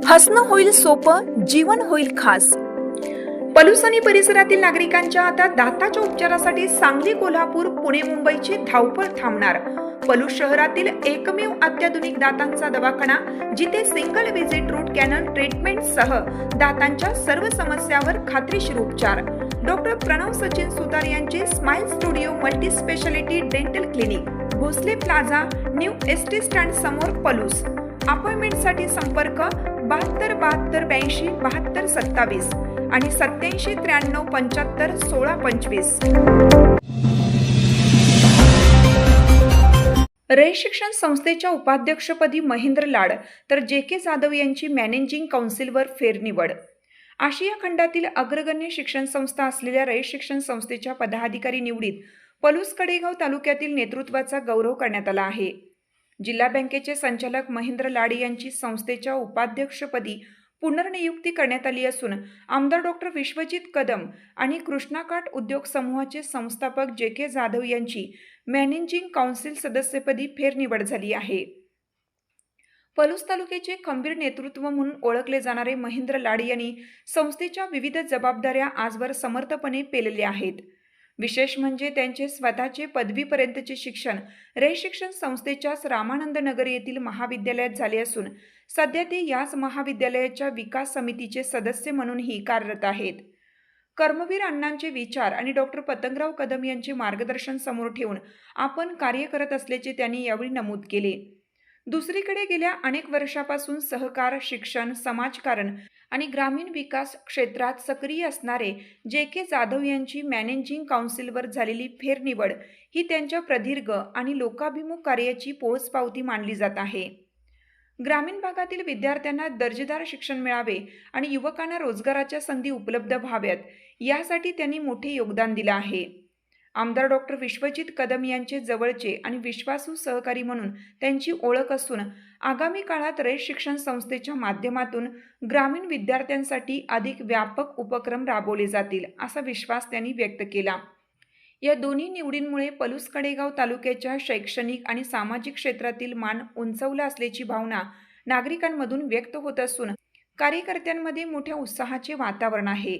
हसणं होईल सोपं, जीवन होईल खास। पलूस आणि परिसरातील नागरिकांच्या आता दाताच्या उपचारासाठी सांगली, कोल्हापूर, पुणे, मुंबईची धावपळ थांबणार। पलूस शहरातील एकमेव अत्याधुनिक दातांचा दवाखाना, जिथे single visit root canal treatment सह दातांच्या सर्व समस्यावर खात्रीशीर उपचार। डॉक्टर प्रणव सचिन सुतार यांचे smile studio multi speciality dental clinic, Bhosale plaza, new ST stand समोर, पलूस। अपॉइंटमेंटसाठी संपर्क 72 72 82 72 27 आणि 87 93 75 16 25। रयत शिक्षण संस्थेच्या उपाध्यक्षपदी महेंद्र लाड तर जे.के. जाधव यांची मॅनेजिंग काउन्सिलवर फेरनिवड। आशिया खंडातील अग्रगण्य शिक्षण संस्था असलेल्या रयत शिक्षण संस्थेच्या पदाधिकारी निवडीत पलूस कडेगाव तालुक्यातील नेतृत्वाचा गौरव करण्यात आला आहे। जिल्हा बँकेचे संचालक महेंद्र लाड यांची संस्थेच्या उपाध्यक्षपदी पुनर्नियुक्ती करण्यात आली असून आमदार डॉक्टर विश्वजित कदम आणि कृष्णाकाठ उद्योग समूहाचे संस्थापक जे.के. जाधव यांची मॅनेजिंग काउन्सिल सदस्यपदी फेरनिवड झाली आहे। पलूस तालुक्याचे खंबीर नेतृत्व म्हणून ओळखले जाणारे महेंद्र लाड यांनी संस्थेच्या विविध जबाबदाऱ्या आजवर समर्थपणे पेलल्या आहेत। विशेष म्हणजे त्यांचे स्वतःचे पदवीपर्यंतचे शिक्षण रयत शिक्षण संस्थेच्याच रामानंद नगर येथील महाविद्यालयात झाले असून सध्या ते याच महाविद्यालयाच्या विकास समितीचे सदस्य म्हणूनही कार्यरत आहेत। कर्मवीर अण्णांचे विचार आणि डॉक्टर पतंगराव कदम यांचे मार्गदर्शन समोर ठेवून आपण कार्य करत असल्याचे त्यांनी यावेळी नमूद केले। दुसरीकडे गेल्या अनेक वर्षापासून सहकार, शिक्षण, समाजकारण आणि ग्रामीण विकास क्षेत्रात सक्रिय असणारे जे.के. जाधव यांची मॅनेजिंग काउन्सिलवर झालेली फेरनिवड ही त्यांच्या प्रदीर्घ आणि लोकाभिमुख कार्याची पोचपावती मानली जात आहे। ग्रामीण भागातील विद्यार्थ्यांना दर्जेदार शिक्षण मिळावे आणि युवकांना रोजगाराच्या संधी उपलब्ध व्हाव्यात यासाठी त्यांनी मोठे योगदान दिले आहे। आमदार डॉक्टर विश्वजित कदम यांचे जवळचे आणि विश्वासू सहकारी म्हणून त्यांची ओळख असून आगामी काळात रयत शिक्षण संस्थेच्या माध्यमातून ग्रामीण विद्यार्थ्यांसाठी अधिक व्यापक उपक्रम राबवले जातील असा विश्वास त्यांनी व्यक्त केला। या दोन्ही निवडींमुळे पलूस कडेगाव तालुक्याच्या शैक्षणिक आणि सामाजिक क्षेत्रातील मान उंचावला असल्याची भावना नागरिकांमधून व्यक्त होत असून कार्यकर्त्यांमध्ये मोठ्या उत्साहाचे वातावरण आहे।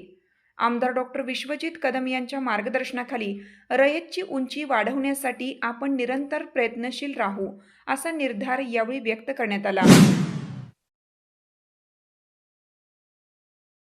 आमदार डॉक्टर विश्वजित कदम यांच्या मार्गदर्शनाखाली रयतची उंची वाढवण्यासाठी आपण निरंतर प्रयत्नशील राहू असा निर्धार यावेळी व्यक्त करण्यात आला।